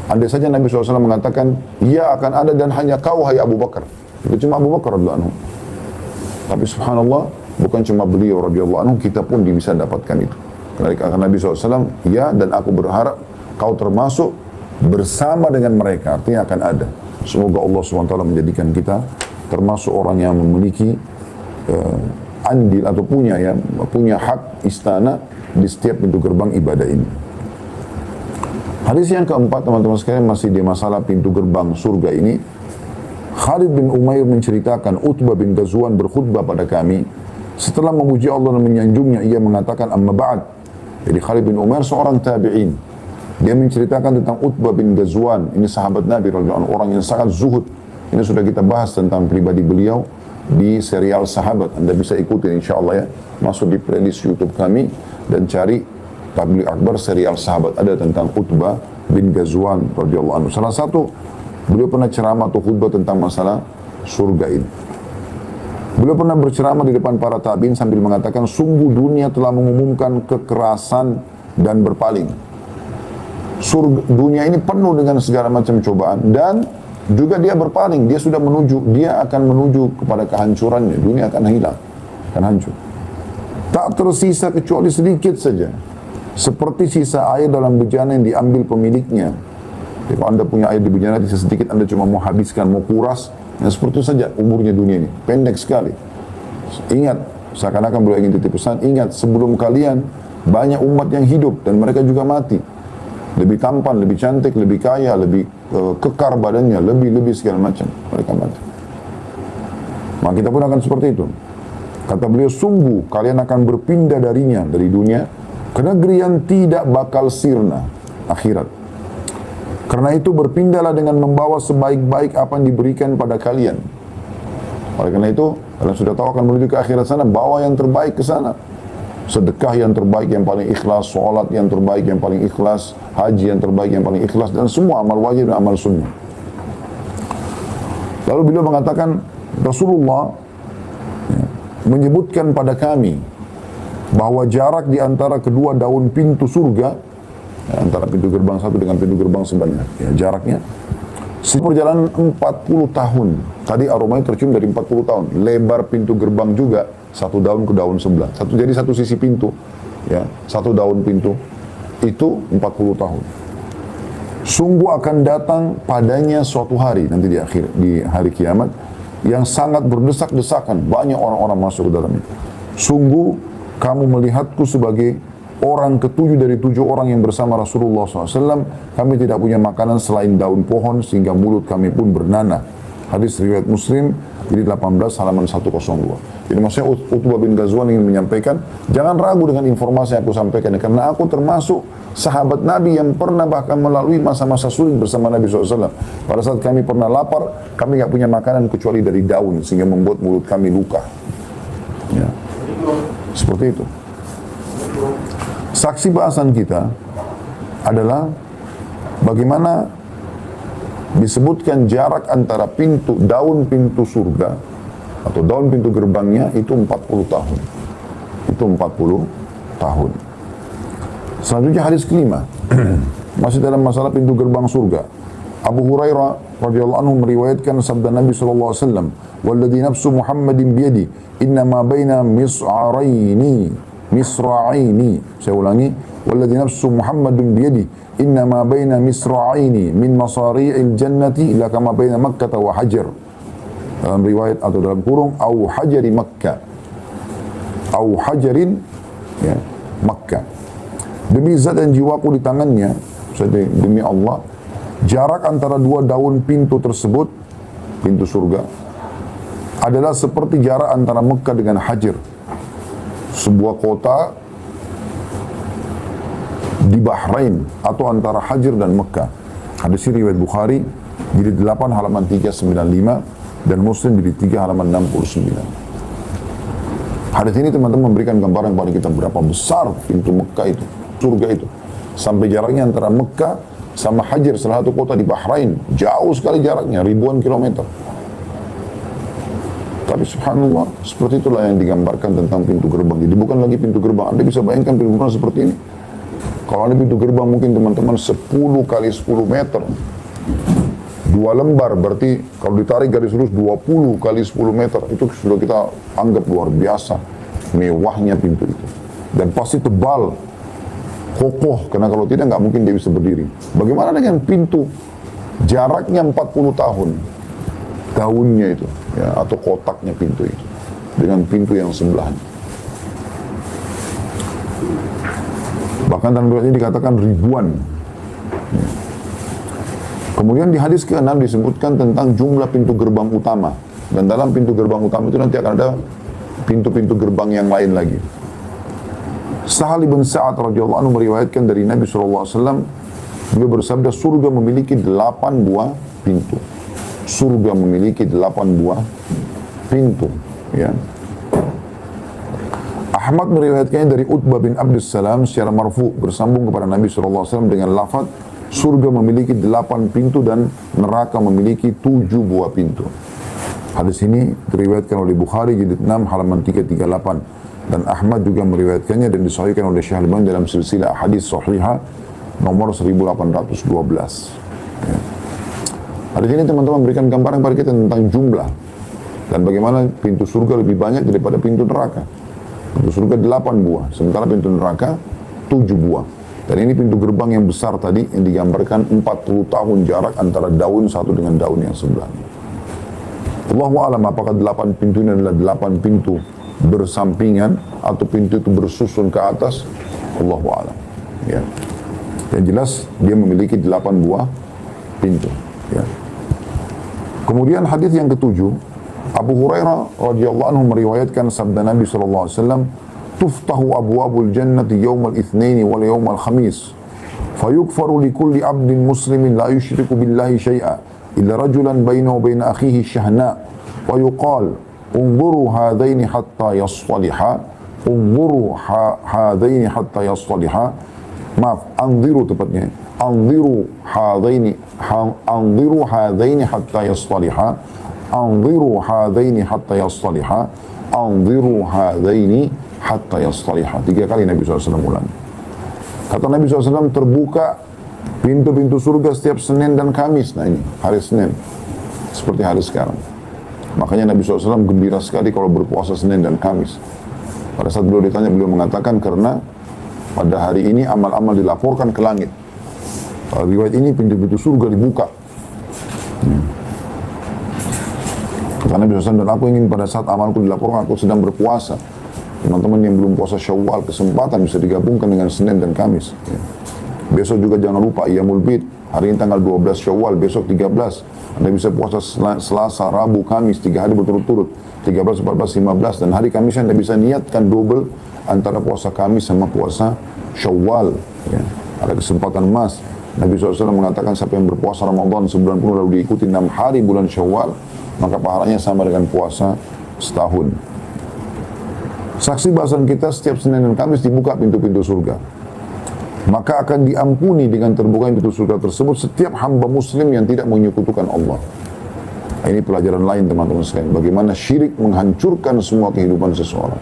Andai saja Nabi SAW mengatakan, ia akan ada dan hanya kau hai Abu Bakar. Itu cuma Abu Bakar radhiyallahu anhu. Tapi subhanallah, bukan cuma beliau radhiyallahu anhu, kita pun bisa dapatkan itu. Karena Nabi SAW, ya dan aku berharap kau termasuk bersama dengan mereka. Artinya akan ada. Semoga Allah SWT menjadikan kita termasuk orang yang memiliki andil atau punya hak istana di setiap pintu gerbang ibadah ini. Hadis yang keempat teman-teman sekalian masih di masalah pintu gerbang surga ini. Khalid bin Umair menceritakan Utbah bin Ghazwan berkhutbah pada kami. Setelah memuji Allah dan menyanjungnya, ia mengatakan amma ba'd. Jadi Khalid bin Umair seorang tabi'in. Dia menceritakan tentang Utbah bin Ghazwan. Ini sahabat Nabi radhiyallahu anhu, orang yang sangat zuhud. Ini sudah kita bahas tentang pribadi beliau di serial Sahabat. Anda bisa ikuti insyaAllah ya. Masuk di playlist YouTube kami dan cari Tabligh Akbar serial Sahabat. Ada tentang Utbah bin Ghazwan radhiyallahu anhu. Salah satu, beliau pernah ceramah atau khutbah tentang masalah surga ini. Beliau pernah berceramah di depan para tabi'in sambil mengatakan, sungguh dunia telah mengumumkan kekerasan dan berpaling. Dunia ini penuh dengan segala macam cobaan dan juga dia berpaling, dia akan menuju kepada kehancurannya. Dunia akan hilang, akan hancur. Tak tersisa kecuali sedikit saja, seperti sisa air dalam bejana yang diambil pemiliknya. Jadi kalau Anda punya air di bumi nanti sedikit Anda cuma mau habiskan, mau kuras, ya seperti itu saja umurnya dunia ini, pendek sekali. Ingat, seakan-akan beliau ingin titip pesan, ingat sebelum kalian banyak umat yang hidup dan mereka juga mati. Lebih tampan, lebih cantik, lebih kaya, lebih kekar badannya, lebih segala macam. Mereka mati. Maka kita pun akan seperti itu. Kata beliau, sungguh kalian akan berpindah darinya, dari dunia, ke negeri yang tidak bakal sirna, akhirat. Karena itu berpindahlah dengan membawa sebaik-baik apa yang diberikan pada kalian. Oleh karena itu, kalian sudah tahu akan menuju ke akhirat sana, bawa yang terbaik ke sana. Sedekah yang terbaik, yang paling ikhlas, sholat yang terbaik, yang paling ikhlas, haji yang terbaik, yang paling ikhlas, dan semua amal wajib dan amal sunnah. Lalu beliau mengatakan, Rasulullah menyebutkan pada kami bahwa jarak di antara kedua daun pintu surga, antara pintu gerbang satu dengan pintu gerbang sebenarnya, jaraknya perjalanan 40 tahun. Tadi aromanya tercium dari 40 tahun. Lebar pintu gerbang juga satu daun ke daun sebelah. Jadi satu sisi pintu, ya, satu daun pintu itu 40 tahun. Sungguh akan datang padanya suatu hari nanti di hari kiamat yang sangat berdesak-desakan, banyak orang-orang masuk ke dalamnya. Sungguh kamu melihatku sebagai orang ketujuh dari 7 orang yang bersama Rasulullah SAW. Kami tidak punya makanan selain daun pohon sehingga mulut kami pun bernanah. Hadis riwayat Muslim, jadi 18 halaman 102. Jadi maksudnya Utbah bin Ghazwan ingin menyampaikan, jangan ragu dengan informasi yang aku sampaikan, karena aku termasuk sahabat Nabi yang pernah bahkan melalui masa-masa sulit bersama Nabi SAW. Pada saat kami pernah lapar, kami nggak punya makanan kecuali dari daun sehingga membuat mulut kami luka. Ya. Seperti itu. Saksi bahasan kita adalah bagaimana disebutkan jarak antara daun pintu surga atau daun pintu gerbangnya itu 40 tahun. Itu 40 tahun. Selanjutnya hadis kelima. Masih dalam masalah pintu gerbang surga. Abu Hurairah radhiyallahu anhu meriwayatkan sabda Nabi sallallahu alaihi wasallam, "Walladzi nafsu Muhammadin biyadi, inna ma baina misra'aini." Saya ulangi, "Walladzi nafsu Muhammadin biyadi, inna ma baina misra'aini min masari'il jannati ila kama baina Makkah wa Hajar." Dalam riwayat atau dalam kurung, "Au hajari Makkah." Au hajarin, ya, Makkah. Demi zat dan jiwaku di tangannya, demi Allah, jarak antara dua daun pintu tersebut, pintu surga, adalah seperti jarak antara Mekah dengan Hajar, sebuah kota di Bahrain atau antara Hajar dan Mekah. Hadis ini riwayat Bukhari jilid 8 halaman 395 dan Muslim jilid 3 halaman 69. Hadis ini teman-teman memberikan gambaran kepada kita berapa besar pintu Mekah itu, surga itu. Sampai jaraknya antara Mekah sama Hajar, salah satu kota di Bahrain, jauh sekali jaraknya, ribuan kilometer. Tapi subhanallah, seperti itulah yang digambarkan tentang pintu gerbang. Jadi bukan lagi pintu gerbang. Anda bisa bayangkan pintu gerbang seperti ini. Kalau ada pintu gerbang mungkin teman-teman 10 kali 10 meter. 2 lembar, berarti kalau ditarik garis lurus 20 kali 10 meter. Itu sudah kita anggap luar biasa mewahnya pintu itu. Dan pasti tebal, kokoh, karena kalau tidak nggak mungkin dia bisa berdiri. Bagaimana dengan pintu jaraknya 40 tahun? Daunnya itu, ya, atau kotaknya pintu itu dengan pintu yang sebelahnya. Bahkan dalam riwayat ini dikatakan ribuan. Ya. Kemudian di hadis ke-6 disebutkan tentang jumlah pintu gerbang utama, dan dalam pintu gerbang utama itu nanti akan ada pintu-pintu gerbang yang lain lagi. Sahal bin Sa'ad radhiyallahu anhu meriwayatkan dari Nabi SAW, beliau bersabda, surga memiliki 8 buah pintu. Surga memiliki 8 buah pintu, ya. Ahmad meriwayatkannya dari Utbah bin Abdussalam secara marfu bersambung kepada Nabi SAW dengan lafaz surga memiliki 8 pintu dan neraka memiliki 7 buah pintu. Hadis ini diriwayatkan oleh Bukhari jilid 6 halaman 338 dan Ahmad juga meriwayatkannya dan disahihkan oleh Syekh Al-Albani dalam silsilah hadis sahihah nomor 1812. Ya. Hadis ini teman-teman memberikan gambaran kepada kita tentang jumlah dan bagaimana pintu surga lebih banyak daripada pintu neraka. Pintu surga 8 buah, sementara pintu neraka 7 buah. Dan ini pintu gerbang yang besar tadi yang digambarkan 40 tahun jarak antara daun satu dengan daun yang sebelahnya. Allahu a'lam apakah 8 pintu ini adalah 8 pintu bersampingan atau pintu itu bersusun ke atas. Allahu a'lam. Ya. Yang jelas dia memiliki 8 buah pintu. Ya. Kemudian hadis yang ketujuh, Abu Hurairah radhiyallahu anhu meriwayatkan sabda Nabi sallallahu alaihi wasallam, "Tuftahu abwabul jannati yawmal itsnaini wal yawmal khamis, fayughfaru likulli 'abdin muslimin la yushriku billahi syai'a illa rajulan bainahu wa bain akhihi syahna, wa yuqal unzuru hadaini hatta yasliha, unzuru hadaini hatta yasliha." Maaf, anziru tepatnya. Anziru hadaini hatta yasliha. Anziru hadaini hatta yasliha. Anziru hadaini hatta yasliha. 3 kali Nabi SAW ulang. Kata Nabi SAW, terbuka pintu-pintu surga setiap Senin dan Kamis. Nah ini, hari Senin. Seperti hari sekarang. Makanya Nabi SAW gembira sekali kalau berpuasa Senin dan Kamis. Pada saat beliau ditanya, beliau mengatakan karena pada hari ini amal-amal dilaporkan ke langit. Pada riwayat ini pintu-pintu surga dibuka. Kata Nabi SAW, dan aku ingin pada saat amalku dilaporkan, aku sedang berpuasa. Teman-teman yang belum puasa Syawal, kesempatan bisa digabungkan dengan Senin dan Kamis. Besok juga jangan lupa Iyamul Bid. Hari ini tanggal 12 Syawal, besok 13. Anda bisa puasa Selasa, Rabu, Kamis, 3 hari berturut-turut. 13, 14, 15. Dan hari Kamis Anda bisa niatkan double antara puasa Kamis sama puasa Syawal. Ya. Ada kesempatan emas. Nabi SAW mengatakan siapa yang berpuasa Ramadan sebulan penuh lalu diikuti 6 hari bulan Syawal, maka pahalanya sama dengan puasa setahun. Saksi bahasan kita setiap Senin dan Kamis dibuka pintu-pintu surga. Maka akan diampuni dengan terbuka pintu surga tersebut setiap hamba muslim yang tidak menyekutukan Allah. Ini pelajaran lain teman-teman sekalian. Bagaimana syirik menghancurkan semua kehidupan seseorang.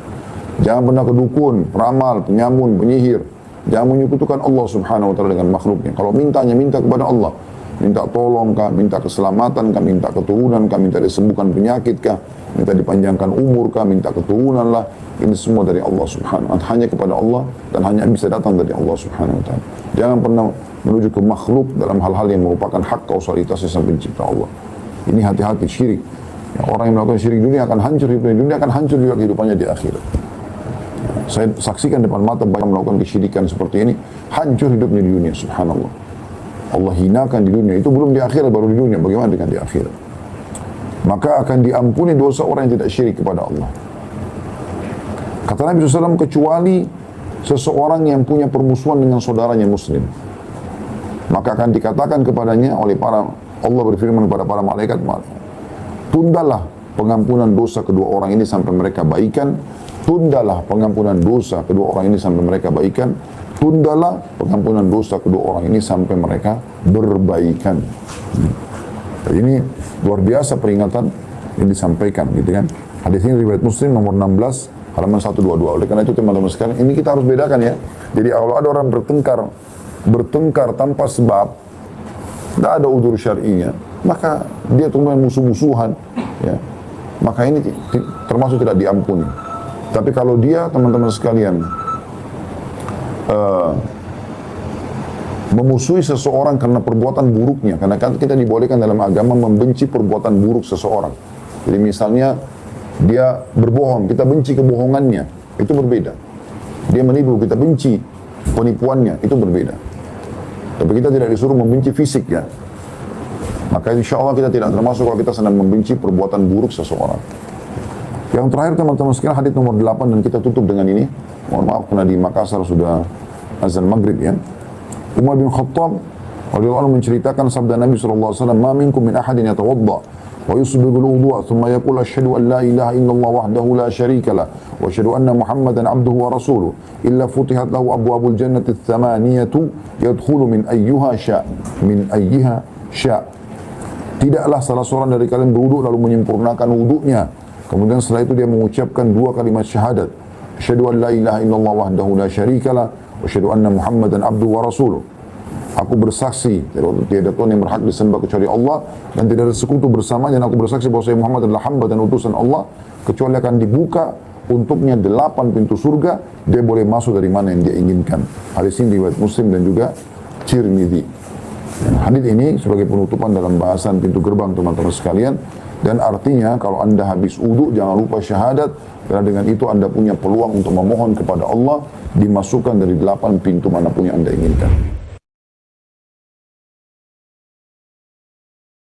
Jangan pernah ke dukun, peramal, penyamun, penyihir. Jangan menyekutukan Allah subhanahu wa ta'ala dengan makhluknya. Kalau mintanya, minta kepada Allah. Minta tolong kah, minta keselamatan kah, minta keturunan kah, minta disembuhkan penyakit kah, minta dipanjangkan umur kah, minta keturunan lah. Ini semua dari Allah subhanahu wa ta'ala. Hanya kepada Allah dan hanya bisa datang dari Allah subhanahu wa ta'ala. Jangan pernah menuju ke makhluk dalam hal-hal yang merupakan hak kausalitasnya sang pencipta Allah. Ini hati-hati syirik. Ya, orang yang melakukan syirik dunia akan hancur hidupnya di dunia, akan hancur juga kehidupannya di akhirat. Saya saksikan depan mata banyak melakukan kesyirikan seperti ini, hancur hidupnya di dunia, subhanallah. Allah hinakan di dunia, itu belum di akhirat, baru di dunia, bagaimana dengan di akhirat? Maka akan diampuni dosa orang yang tidak syirik kepada Allah. Kata Nabi SAW, kecuali seseorang yang punya permusuhan dengan saudaranya muslim. Maka akan dikatakan kepadanya oleh Allah berfirman kepada para malaikat, tundalah pengampunan dosa kedua orang ini sampai mereka baikan. Tundalah pengampunan dosa kedua orang ini sampai mereka baikan. Tundalah pengampunan dosa kedua orang ini sampai mereka berbaikan. Jadi ini luar biasa peringatan yang disampaikan, gitu kan. Hadis ini riwayat Muslim nomor 16 halaman 122. Oleh karena itu teman-teman sekalian, ini kita harus bedakan ya. Jadi kalau ada orang bertengkar tanpa sebab, tidak ada udzur syar'inya, maka dia kemudian musuh-musuhan, ya. Maka ini termasuk tidak diampuni. Tapi kalau dia, teman-teman sekalian, memusuhi seseorang karena perbuatan buruknya, karena kita dibolehkan dalam agama membenci perbuatan buruk seseorang. Jadi misalnya dia berbohong, kita benci kebohongannya, itu berbeda. Dia menipu, kita benci penipuannya, itu berbeda. Tapi kita tidak disuruh membenci fisik ya. Maka insya Allah kita tidak termasuk kalau kita sedang membenci perbuatan buruk seseorang. Yang terakhir teman-teman sekalian, hadis nomor 8 dan kita tutup dengan ini. Mohon maaf karena di Makassar sudah azan maghrib ya. Umar bin Khattab radhiyallahu anhu menceritakan sabda Nabi sallallahu alaihi wasallam, "Ma minkum min ahadin yatawadda wa yusbighul wudu'a thumma yaqul asyhadu an la ilaha illallah wahdahu la syarika lah wa asyhadu anna Muhammadan 'abduhu wa rasuluh illa futihat lahu abwabul jannati ats-tsamaniyatu yadkhulu min ayyiha sya'." Tidaklah salah seorang dari kalian berwudu lalu menyempurnakan wudunya. Kemudian setelah itu dia mengucapkan 2 kalimat syahadat. Asyhadu an la ilaha illallah wahdahu la syarika lah wa asyhadu anna Muhammadan 'abduhu wa rasuluh. Aku bersaksi tiada Tuhan yang berhak disembah kecuali Allah dan tidak ada sekutu bersamanya, dan aku bersaksi bahwa saya Muhammad adalah hamba dan utusan Allah, kecuali akan dibuka untuknya 8 pintu surga, dia boleh masuk dari mana yang dia inginkan. Hadis ini riwayat Muslim dan juga Tirmidzi. Hadis ini sebagai penutupan dalam bahasan pintu gerbang teman-teman sekalian, dan artinya kalau Anda habis wudu jangan lupa syahadat, karena dengan itu Anda punya peluang untuk memohon kepada Allah dimasukkan dari 8 pintu manapun yang Anda inginkan.